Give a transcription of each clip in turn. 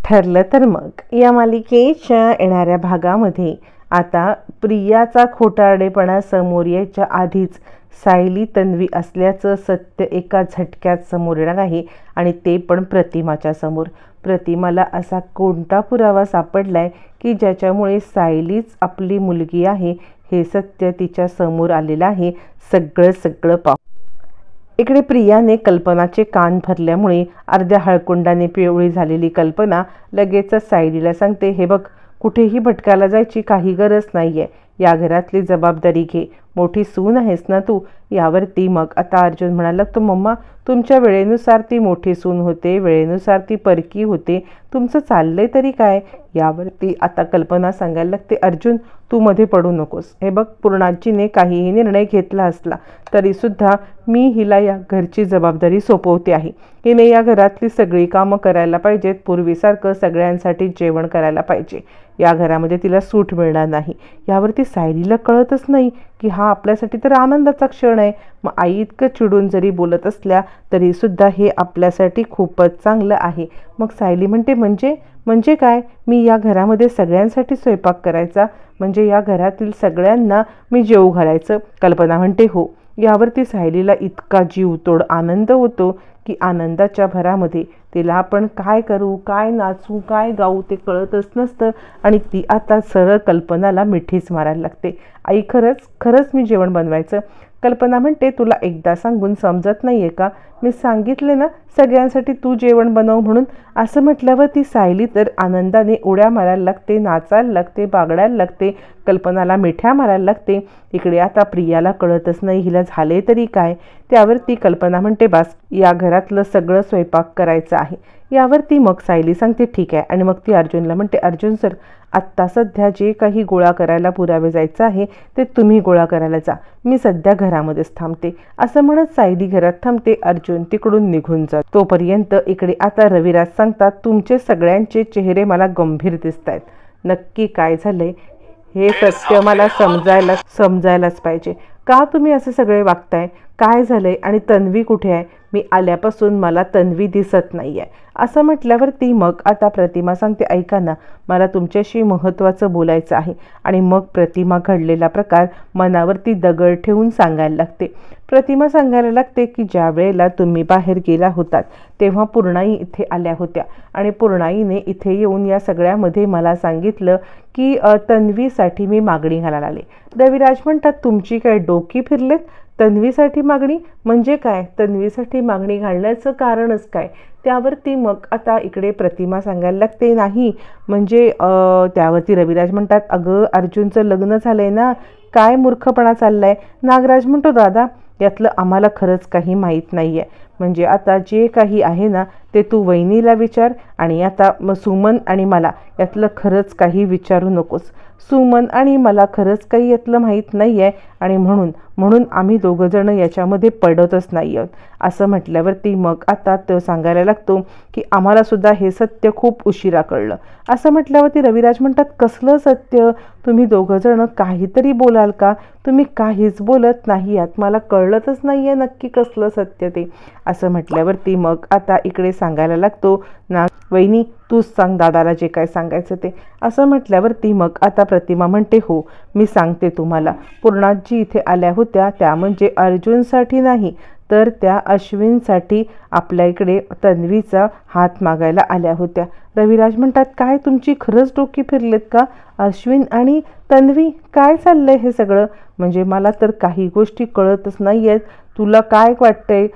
ठरलं तर मग या मालिकेच्या येणाऱ्या भागामध्ये आता प्रियाचा खोटारडेपणा समोर यायच्या आधीच सायली तन्वी असल्याचं सत्य एका झटक्यात समोर येणार आहे आणि ते पण प्रतिमाच्या समोर. प्रतिमाला असा कोणता पुरावा सापडलाय की ज्याच्यामुळे सायलीच आपली मुलगी आहे हे सत्य तिच्या समोर आलेलं आहे. सगळं पाहू. इकडे प्रियाने कल्पनाचे कान भरल्यामुळे अर्ध्या हळकुंडाने पिवळी झालेली कल्पना लगेचच सायलीला सांगते, हे बघ, कुठेही भटकायला जायची काही गरज नाहीये. या घरातली जबाबदारी घे. मोठी सून आहेस ना तू. यावरती मग आता अर्जुन म्हणाला लागतो, मम्मा, तुमच्या वेळेनुसार ती मोठी सून होते, वेळेनुसार ती परकी होते. तुमचं चाललंय तरी काय? यावरती आता कल्पना सांगायला लागते, अर्जुन, तू मध्ये पडू नकोस. हे बघ, पूर्णाजीने काहीही निर्णय घेतला असला तरीसुद्धा मी हिला या घरची जबाबदारी सोपवते आहे. हिने या घरातली सगळी कामं करायला पाहिजेत. पूर्वीसारखं सगळ्यांसाठी जेवण करायला पाहिजे. या घरामध्ये तिला सूट मिळणार नाही. यावरती सायलीला कळतच नाही की हा आपल्यासाठी तर आनंदाचा क्षण आहे. मग आई इतकं चिडून जरी बोलत असल्या तरीसुद्धा हे आपल्यासाठी खूपच चांगलं आहे. मग सायली म्हणते, म्हणजे काय? मी या घरामध्ये सगळ्यांसाठी स्वयंपाक करायचा? म्हणजे या घरातील सगळ्यांना मी जेवू घालायचं? कल्पना म्हणते, हो. यावरती सायलीला इतका जीवतोड आनंद होतो की आनंदाच्या भरामध्ये तिला आपण काय करू, काय नाचू, काय गाऊ ते कळतच नसतं आणि ती आता सरळ कल्पनाला मिठीच मारायला लागते. आई, खरंच मी जेवण बनवायचं? कल्पना म्हणते, तुला एकदा सांगून समजत नाहीये का? मी सांगितले ना सगळ्यांसाठी तू जेवण बनव म्हणून. असं म्हटल्यावर ती सायली तर आनंदाने उड्या मारायला लागते, नाचायला लागते, बागडायला लागते, कल्पनाला मिठ्या मारायला लागते. इकडे आता प्रियाला कळतच नाही हिला झाले तरी काय. त्यावरती कल्पना म्हणते, बास, या घरातलं सगळं स्वयंपाक करायचं आहे. यावरती मग सायली सांगते, ठीक आहे. आणि मग ती अर्जुनला म्हणते, अर्जुन सर, आत्ता सध्या जे काही गोळा करायला पुरावे जायचं आहे ते तुम्ही गोळा करायला जा. मी सध्या घरामध्येच थांबते. असं म्हणत सायली घरात थांबते. अर्जुन तिकडून निघून जात. तोपर्यंत इकडे आता रविराज सांगतात, तुमचे सगळ्यांचे चेहरे मला गंभीर दिसत आहेत. नक्की काय झालंय हे सत्य मला समजायलाच पाहिजे. का तुम्ही असे सगळे वागताय? काय झालंय? आणि तन्वी कुठे आहे? मी आल्यापासून मला तन्वी दिसत नाही आहे. असं म्हटल्यावरती मग आता प्रतिमा सांगते, ऐका ना, मला तुमच्याशी महत्त्वाचं बोलायचं आहे. आणि मग प्रतिमा घडलेला प्रकार मनावरती दगड ठेवून सांगायला लागते. प्रतिमा सांगायला लागते की ज्या वेळेला तुम्ही बाहेर गेला होतात तेव्हा पूर्णाई इथे आल्या होत्या आणि पूर्णाईने इथे येऊन या सगळ्यामध्ये मला सांगितलं की तन्वीसाठी मी मागणी घालायला आले. रविराज म्हणतात, तुमची काय डोकी फिरलेत? तन्वीसाठी मागणी म्हणजे काय? तन्वीसाठी मागणी घालण्याचं कारणच काय? त्यावरती मग आता इकडे प्रतिमा सांगायला लागते, नाही म्हणजे त्यावरती रविराज म्हणतात, अगं अर्जुनचं लग्न झालंय ना, काय मूर्खपणा चाललाय? नागराज म्हणतो, दादा, यातलं आम्हाला खरंच काही माहीत नाही आहे. म्हणजे आता जे काही आहे ना ते तू वहिनीला विचार आणि आता सुमन आणि मला यातलं खरंच काही विचारू नकोस. सुमन आणि मला खरंच काही यातलं माहीत नाही आहे आणि म्हणून आम्ही दोघं जण याच्यामध्ये पडतच नाही आहोत. असं म्हटल्यावरती मग आता तो सांगायला लागतो की आम्हाला सुद्धा हे सत्य खूप उशिरा कळलं. असं म्हटल्यावरती रविराज म्हणतात, कसलं सत्य? तुम्ही दोघं जण काहीतरी बोलाल का? तुम्ही काहीच बोलत नाही आहात. मला कळलंच नाही आहे नक्की कसलं सत्य ते. असं म्हटल्यावरती मग आता इकडे सांगायला लागतो, ना वहिनी, तूच सांग दादाला जे काय सांगायचं ते. असं म्हटल्यावरती मग आता प्रतिमा म्हणते, हो, मी सांगते तुम्हाला. पूर्णाजी इथे आल्या होत्या त्या म्हणजे अर्जुनसाठी नाही तर त्या अश्विनसाठी आपल्या इकडे तन्वीचा हात मागायला आल्या होत्या. रविराज म्हणतात, काय तुमची खरंच डोकी फिरलेत का? अश्विन आणि तन्वी, काय चाललंय हे सगळं? म्हणजे मला तर काही गोष्टी कळतच नाही आहेत. तुला काय वाटतंय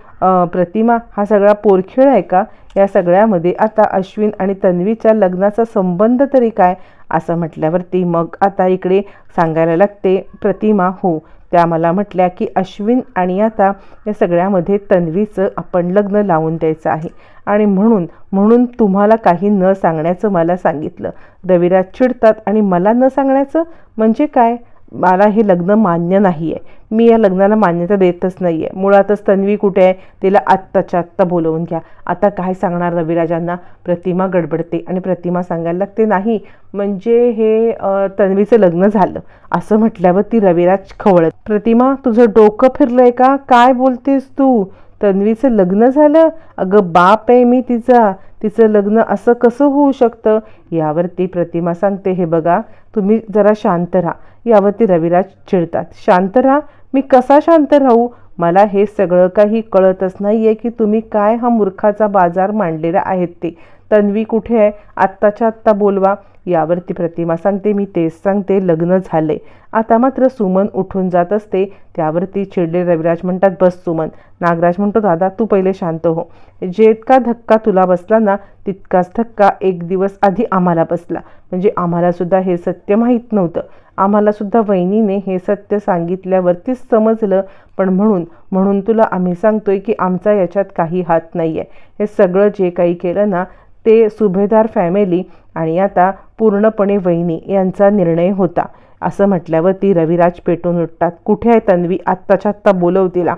प्रतिमा, हा सगळा पोरखेळ आहे का? या सगळ्यामध्ये आता अश्विन आणि तन्वीच्या लग्नाचा संबंध तरी काय? असं म्हटल्यावरती मग आता इकडे सांगायला लागते प्रतिमा, हो, त्या मला म्हटल्या की अश्विन आणि आता या सगळ्यामध्ये तन्वीचं आपण लग्न लावून द्यायचं आहे आणि म्हणून तुम्हाला काही न सांगण्याचं मला सांगितलं. रविराज चिडतात, आणि मला न सांगण्याचं म्हणजे काय? मला हे लग्न मान्य नाही आहे. मी या लग्नाला मान्यता देतच नाही आहे. मुळातच तन्वी कुठे आहे? तिला आत्ताच्या आत्ता बोलवून घ्या. आता काय सांगणार रविराजांना? प्रतिमा गडबडते आणि प्रतिमा सांगायला लागते, नाही म्हणजे हे तन्वीचं लग्न झालं. असं म्हटल्यावर ती रविराज खवळत, प्रतिमा, तुझं डोकं फिरलंय का? काय बोलतेस तू? तन्वीचं लग्न झालं? अगं बाप आहे मी तिचा, तिचं लग्न असं कसं होऊ शकतं? यावरती प्रतिमा सांगते, हे बघा तुम्ही जरा शांत राहा. यावरती रविराज चिडतात, शांत राहा? मी कसा शांत राहू? मला हे सगळं काही कळतच नाहीये की तुम्ही काय हा मूर्खाचा बाजार मांडलेला आहेत ते. तन्वी कुठे आहे? आत्ताच्या आत्ता बोलवा. यावरती प्रतिमा सांगते, मी तेच सांगते, लग्न झाले. आता मात्र सुमन उठून जात असते. त्यावरती चिडले रविराज म्हणतात, बस सुमन. नागराज म्हणतो, दादा तू पहिले शांत हो. जितका धक्का तुला बसला ना तितकाच धक्का एक दिवस आधी आम्हाला बसला. म्हणजे आम्हाला सुद्धा हे सत्य माहीत नव्हतं. आम्हाला सुद्धा वहिनीने हे सत्य सांगितल्यावरतीच समजलं. पण म्हणून तुला आम्ही सांगतोय की आमचा याच्यात काही हात नाही आहे. हे सगळं जे काही केलं ना ते सुभेदार फॅमिली आणि आता पूर्णपणे वहिनी यांचा निर्णय होता. असं म्हटल्यावरती रविराज पेटून उठतात. कुठे आहे तन्वी? आत्ताच्या आत्ता बोलव तिला.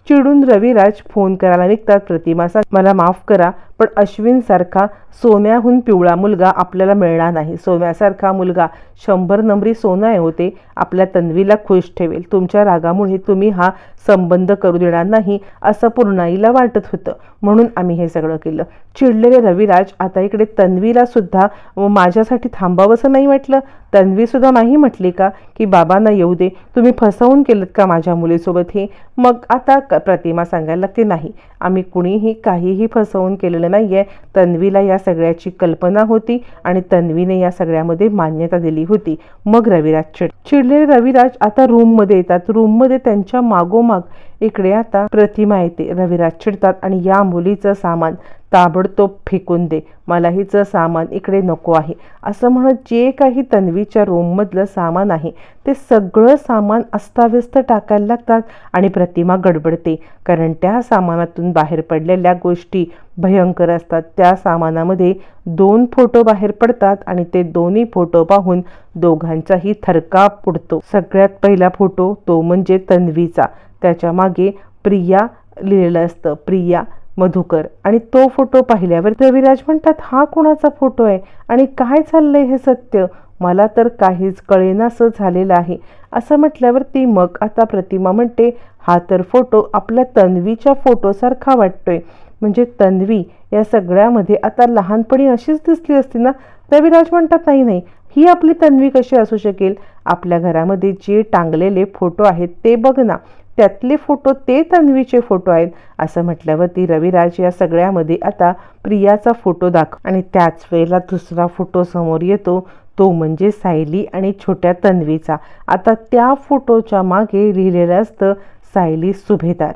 चिडून रविराज फोन करायला निघतात. प्रतिमा सांग, मला माफ करा पण अश्विनसारखा सोन्याहून पिवळा मुलगा आपल्याला मिळणार नाही. सोन्यासारखा मुलगा 100 नंबरी सोनं आहे होते, आपल्या तन्वीला खुश ठेवेल. तुमच्या रागामुळे तुम्ही हा संबंध करू देणार नाही असं पूर्णाईला वाटत होतं, म्हणून आम्ही हे सगळं केलं. चिडलेले रविराज आता इकडे तन्वीला सुद्धा माझ्यासाठी थांबावंसं नाही वाटलं. तन्वी सुद्धा नाही म्हटली का की बाबांना येऊ दे, तुम्ही फसवून केलं का माझ्या मुलीसोबत हे? मग आता प्रतिमा सांगायला लागते, नाही आम्ही कुणीही काहीही फसवून केलेलं नाहीये. तन्वीला या सगळ्याची कल्पना होती आणि तन्वीने या सगळ्यामध्ये मान्यता दिली होती. मग रविराज चिडलेले रविराज आता रूममध्ये येतात. रूममध्ये त्यांच्या मागोमाग इकडे आता प्रतिमा येते. रविराज चिडतात आणि या मुलीचं सामान ताबडतोब फेकून दे, मला हिचं सामान इकडे नको आहे असं म्हणत जे काही तन्वीच्या रूममधलं सामान आहे ते सगळं सामान अस्ताव्यस्त टाकायला लागतात. आणि प्रतिमा गडबडते, कारण त्या सामानातून बाहेर पडलेल्या गोष्टी भयंकर असतात. त्या सामानामध्ये 2 फोटो बाहेर पडतात आणि ते दोन्ही फोटो पाहून दोघांचाही थरकाप उडतो. सगळ्यात पहिला फोटो तो म्हणजे तन्वीचा, त्याच्या मागे प्रिया लिहिलेलं असतं, प्रिया मधुकर. आणि तो फोटो पाहिल्यावर रविराज म्हणतात, हा कोणाचा फोटो आहे आणि काय चाललंय हे सत्य? मला तर काहीच कळेनासं झालेलं आहे. असं म्हटल्यावर ती मग आता प्रतिमा म्हणते, हा तर फोटो आपल्या तन्वीच्या फोटोसारखा वाटतोय. म्हणजे तन्वी या सगळ्यामध्ये आता लहानपणी अशीच दिसली असती ना? रविराज म्हणतात, नाही ही आपली तन्वी कशी असू शकेल? आपल्या घरामध्ये जे टांगलेले फोटो आहेत ते बघ ना, त्यातले फोटो ते तन्वीचे फोटो आहेत. असं म्हटल्यावरती रविराज या सगळ्यामध्ये आता प्रियाचा फोटो आणि त्याच वेळेला दुसरा फोटो समोर येतो, तो म्हणजे सायली आणि छोट्या तन्वीचा. आता त्या फोटोच्या मागे लिहिलेलं असतं सायली सुभेदार.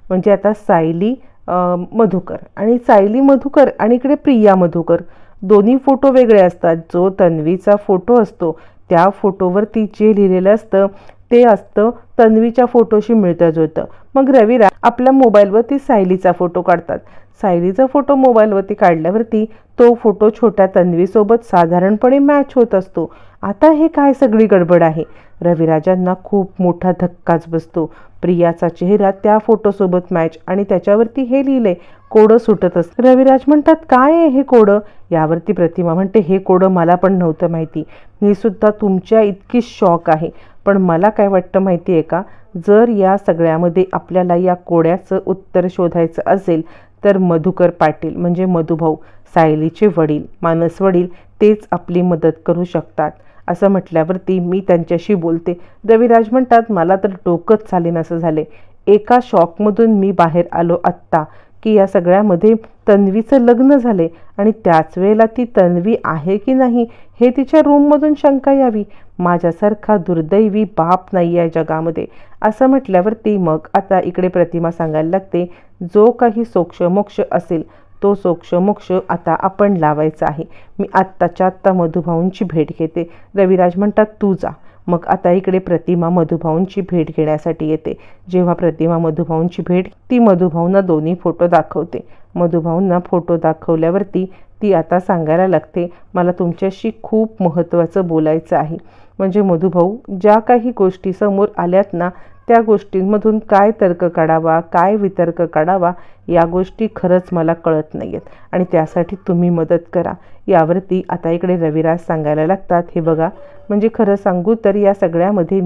म्हणजे आता सायली मधुकर आणि सायली मधुकर आणि इकडे प्रिया मधुकर, दोन्ही फोटो वेगळे असतात. जो तन्वीचा फोटो असतो त्या फोटोवरती जे लिहिलेलं असतं ते असतं तन्वीच्या फोटोशी मिळतं जुळतं. मग रविराज आपल्या मोबाईलवरती सायलीचा फोटो काढतात. सायलीचा फोटो मोबाईलवरती काढल्यावरती तो फोटो छोट्या तन्वीसोबत साधारणपणे मॅच होत असतो. आता हे काय सगळी गडबड आहे? रविराजांना खूप मोठा धक्काच बसतो. प्रियाचा चेहरा त्या फोटोसोबत मॅच आणि त्याच्यावरती हे लिहिले, कोडं सुटत असतं. रविराज म्हणतात, काय आहे हे कोडं? यावरती प्रतिमा म्हणते, हे कोडं मला पण नव्हतं माहिती, मी सुद्धा तुमच्या इतकी शॉक आहे. पण मला काय वाटतं माहिती आहे का, जर या सगळ्यामध्ये आपल्याला या कोड्याचं उत्तर शोधायचं असेल तर मधुकर पाटील म्हणजे मधुभाऊ, सायलीचे वडील, मानस वडील, तेच आपली मदत करू शकतात. असं म्हटल्यावरती मी त्यांच्याशी बोलते. रविराज म्हणतात, मला तर डोकंच चालेनासं झाले. एका शॉकमधून मी बाहेर आलो आत्ता की या सगळ्यामध्ये तन्वीचं लग्न झाले आणि त्याच वेळेला ती तन्वी आहे की नाही हे तिच्या रूममधून शंका यावी. माझ्यासारखा दुर्दैवी बाप नाही या जगामध्ये. असं म्हटल्यावरती मग आता इकडे प्रतिमा सांगायला लागते, जो काही सोक्षमोक्ष असेल तो सोक्षमोक्ष आता आपण लावायचा आहे. मी आत्ताच्या आत्ता मधुभाऊंची भेट घेते. रविराज म्हणतात, तू जा. मग आता इकडे प्रतिमा मधुभाऊंची भेट घेण्यासाठी येते. जेव्हा प्रतिमा मधुभाऊंची भेट, ती मधुभाऊंना दोन्ही फोटो दाखवते. मधुभाऊंना फोटो दाखवल्यावरती ती आता सांगायला लागते, मला तुमच्याशी खूप महत्त्वाचं बोलायचं आहे. म्हणजे मधुभाऊ, ज्या काही गोष्टी समोर आल्यात ना त्या गोष्टींमधून काय तर्क काढावा, काय वितर्क काढावा, या गोष्टी खरंच मला कळत नाही आहेत आणि त्यासाठी तुम्ही मदत करा. यावरती आता इकडे रविराज सांगायला लागतात, हे बघा, म्हणजे खरं सांगू तर या सगळ्यामध्ये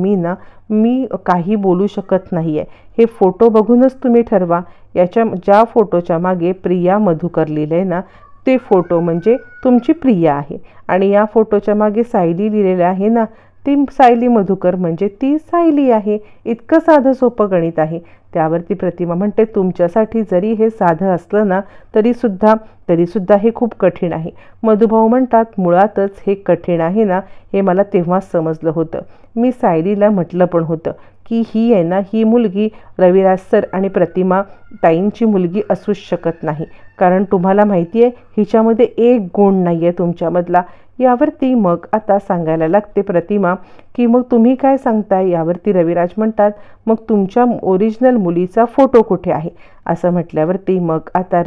मी काही बोलू शकत नाही आहे. हे फोटो बघूनच तुम्ही ठरवा. ज्या फोटोच्या मागे प्रिया मधुकर लिहिलं आहे ना, ते फोटो म्हणजे तुमची प्रिया आहे आणि या फोटोच्या मागे सायली लिहिलेलं आहे ना, ती सायली मधुकर म्हणजे ती सायली आहे. इतकं साधं सोपं गणित आहे. त्यावरती प्रतिमा म्हणते, तुमच्यासाठी जरी हे साधं असलं ना तरीसुद्धा हे खूप कठीण आहे. मधुभाऊ म्हणतात, मुळातच हे कठीण आहे ना, हे मला तेव्हाच समजलं होतं. मी सायलीला म्हटलं पण होतं की ही आहे ना, ही मुलगी रविराज सर आणि प्रतिमा ताईंची मुलगी असूच शकत नाही, कारण तुम्हाला माहिती आहे हिच्यामध्ये एक गुण नाही आहे तुमच्यामधला. यावरती मग आता सांगायला लागते प्रतिमा की मग तुम्ही काय सांगताय. यावरती रविराज म्हणतात, मग तुमच्या ओरिजिनल मुलीचा फोटो कुठे आहे. असं म्हटल्यावरती मग आता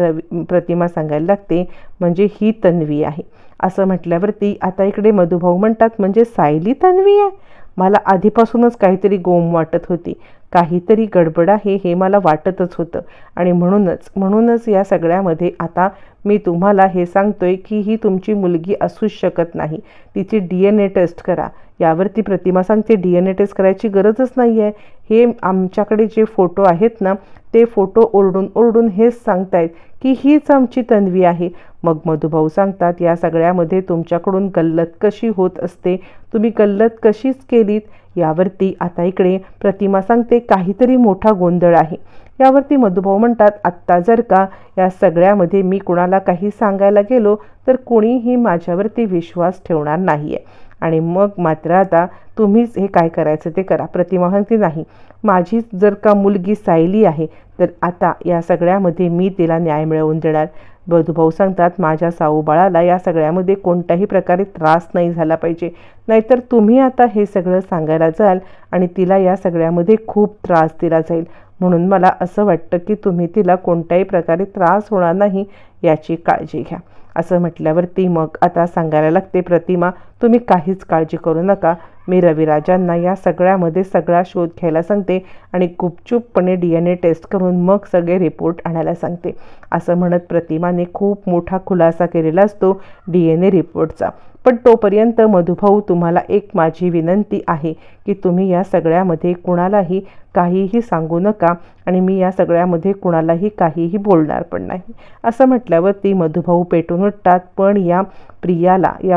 प्रतिमा सांगायला लागते, म्हणजे ही तन्वी आहे. असं म्हटल्यावरती आता इकडे मधुभाऊ म्हणतात, म्हणजे सायली तन्वी आहे. मला आधीपासूनच काहीतरी गोम वाटत होती, काहीतरी गडबड आहे हे मला वाटतच होतं आणि म्हणूनच या सगळ्यामध्ये आता मी तुम्हाला हे सांगतोय की ही तुमची मुलगी असूच शकत नाही. तिची DNA टेस्ट करा. यावरती प्रतिमा सांगते, DNA टेस्ट करायची गरजच नाही आहे. हे आमच्याकडे जे फोटो आहेत ना, ते फोटो ओरडून हेच सांगतायत की हीच आमची तन्वी आहे. मग मधुभाऊ सांगतात, या सगळ्यामध्ये तुमच्याकडून गल्लत कशी होत असते, तुम्ही गल्लत कशीच केलीत. यावरती आता इकडे प्रतिमा सांगते, काहीतरी मोठा गोंधळ आहे. यावरती मधुभाऊ म्हणतात, आत्ता जर का या सगळ्यामध्ये मी कुणाला काही सांगायला गेलो तर कोणीही माझ्यावरती विश्वास ठेवणार नाही आहे आणि मग मात्र आता तुम्हीच हे काय करायचं ते करा. प्रतिमा म्हणते, नाही, माझी जर का मुलगी सायली आहे तर आता या सगळ्यामध्ये मी तिला न्याय मिळवून देणार. मधुभाऊ सांगतात, माझ्या साऊबाळाला या सगळ्यामध्ये कोणत्याही प्रकारे त्रास नाही झाला पाहिजे, नाहीतर तुम्ही आता हे सगळं सांगायला जाल आणि तिला या सगळ्यामध्ये खूप त्रास दिला जाईल. म्हणून मला असं वाटतं की तुम्ही तिला कोणत्याही प्रकारे त्रास होणार नाही याची काळजी घ्या. असं म्हटल्यावरती मग आता सांगायला लागते प्रतिमा, तुम्ही काहीच काळजी करू नका. मी रविराजांना या सगळ्यामध्ये सगळा शोध घ्यायला सांगते आणि गुपचूपपणे DNA टेस्ट करून मग सगळे रिपोर्ट आणायला सांगते. असं म्हणत प्रतिमाने खूप मोठा खुलासा केलेला असतो DNA रिपोर्टचा. पण तोपर्यंत मधुभाऊ, तुम्हाला एक माझी विनंती आहे की तुम्ही या सगळ्यामध्ये कुणालाही काहीही सांगू नका आणि मी या सगळ्यामध्ये कुणालाही काहीही बोलणार पण नाही. असं म्हटल्यावरती मधुभाऊ पेटून उठतात. पण या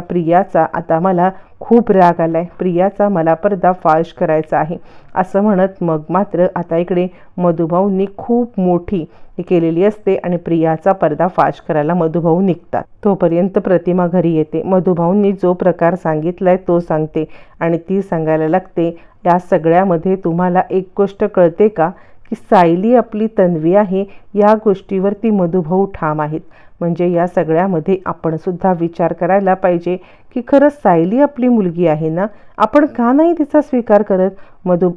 प्रियाचा आता मला खूप राग आलाय. प्रियाचा मला पर्दाफाश करायचा आहे. असं म्हणत मग मात्र आता इकडे मधुभाऊंनी खूप मोठी केलेली असते आणि प्रियाचा पर्दाफाश करायला मधुभाऊ निघतात. तोपर्यंत प्रतिमा घरी येते. मधुभाऊंनी जो प्रकार सांगितलाय तो सांगते आणि ती सांगायला लागते, या सगळ्यामध्ये तुम्हाला एक गोष्ट कळते का की सायली आपली तन्वी आहे, या गोष्टीवरती मधुभाऊ ठाम आहेत. म्हणजे या सगळ्यामध्ये आपण सुद्धा विचार करायला पाहिजे की खरंच सायली आपली मुलगी आहे ना, आपण का नाही तिचा स्वीकार करत.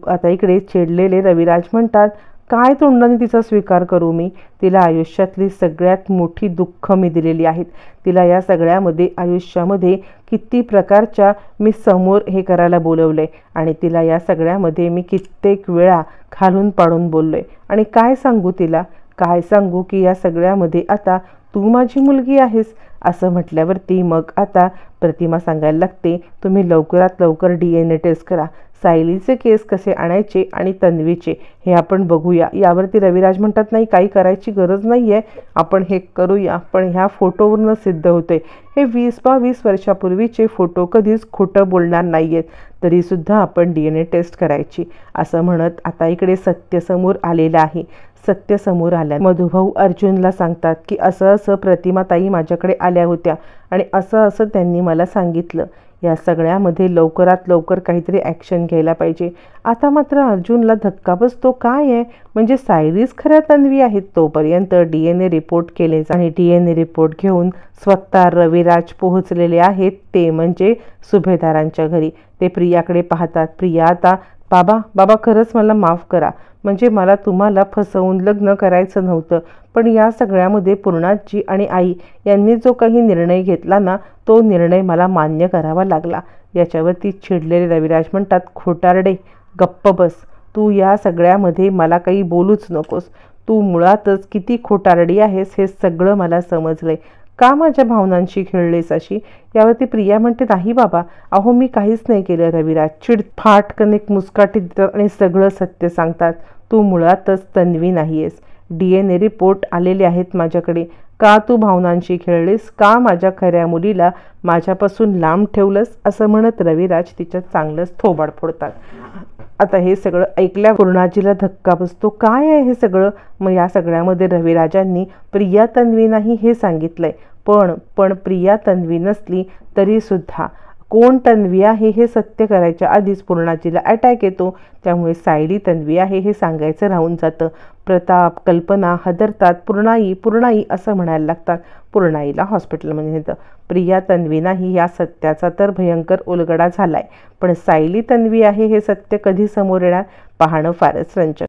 आता इकडे चिडलेले रविराज म्हणतात, काय तोंडाने तिचा स्वीकार करू मी. तिला आयुष्यातली सगळ्यात मोठी दुःख मी दिलेली आहेत. तिला या सगळ्यामध्ये आयुष्यामध्ये किती प्रकारच्या मी समोर हे करायला बोलवलंय आणि तिला या सगळ्यामध्ये मी कित्येक वेळा खालून पाडून बोललोय आणि काय सांगू तिला, काय सांगू की या सगळ्यामध्ये आता तू माझी मुलगी आहेस. असं म्हटल्यावरती मग आता प्रतिमा सांगायला लागते, तुम्ही लवकरात लवकर DNA टेस्ट करा. सायलीचे केस कसे आणायचे आणि तन्वीचे हे आपण बघूया. यावरती रविराज म्हणतात, नाही, काही करायची गरज नाही आहे, आपण हे करूया. पण ह्या फोटोवरून सिद्ध होते हे 20-22 वर्षापूर्वीचे फोटो कधीच खोटं बोलणार नाही आहेत, तरीसुद्धा आपण DNA टेस्ट करायची. असं म्हणत आता इकडे सत्य समोर आलेलं आहे. सत्य समोर आल्या मधुभाऊ अर्जुनला सांगतात की असं प्रतिमाताई माझ्याकडे आल्या होत्या आणि असं त्यांनी मला सांगितलं. या सगळ्यामध्ये लवकरात लवकर काहीतरी ॲक्शन घ्यायला पाहिजे. आता मात्र अर्जुनला धक्का बसतो, काय आहे, म्हणजे सायलीच खऱ्या तन्वी आहेत. तोपर्यंत DNA रिपोर्ट केले आणि DNA रिपोर्ट घेऊन स्वतः रविराज पोहोचलेले आहेत, ते म्हणजे सुभेदारांच्या घरी. ते प्रियाकडे पाहतात. प्रिया आता, बाबा खरंच मला माफ करा, म्हणजे मला तुम्हाला फसवून लग्न करायचं नव्हतं, पण या सगळ्यामध्ये पूर्णाजी आणि आई यांनी जो काही निर्णय घेतला ना, तो निर्णय मला मान्य करावा लागला. याच्यावरती चिडलेले रविराज म्हणतात, खोटारडे, गप्प बस. तू या सगळ्यामध्ये मला काही बोलूच नकोस. तू मुळातच किती खोटारडी आहेस हे सगळं मला समजलंय. का माझ्या भावनांशी खेळलेस अशी? यावरती प्रिया म्हणते, नाही बाबा, अहो मी काहीच नाही केलं रविराज. फाटकन एक मुस्काटी देतात आणि सगळं सत्य सांगतात. तू मुळातच तन्वी नाहीयेस. DNA रिपोर्ट आलेले आहेत माझ्याकडे. का तू भावनांशी खेळलीस? का माझ्या खऱ्या मुलीला माझ्यापासून लांब ठेवलंस? असं म्हणत रविराज तिच्या चांगलंच थोबाड फोडतात. आता हे सगळं ऐकल्या पूर्णाजीला धक्का बसतो. काय आहे हे सगळं? मग या सगळ्यामध्ये रविराजांनी प्रिया तन्वी नाही हे सांगितलंय. पण प्रिया तन्वी नसली तरी सुद्धा कोण तन्वी आहे हे सत्य करायच्या आधीच पूर्णाजीला अटॅक येतो. त्यामुळे सायली तन्वी आहे हे सांगायचं राहून जातं. प्रताप, कल्पना हादरतात. पूर्णाई असं म्हणायला लागतात. पूर्णाईला हॉस्पिटलमध्ये नेतं. प्रिया तन्वी नाही या सत्याचा तर भयंकर उलगडा झालाय. पण सायली तन्वी आहे हे सत्य कधी समोर येणार पाहणं फारच रंजक.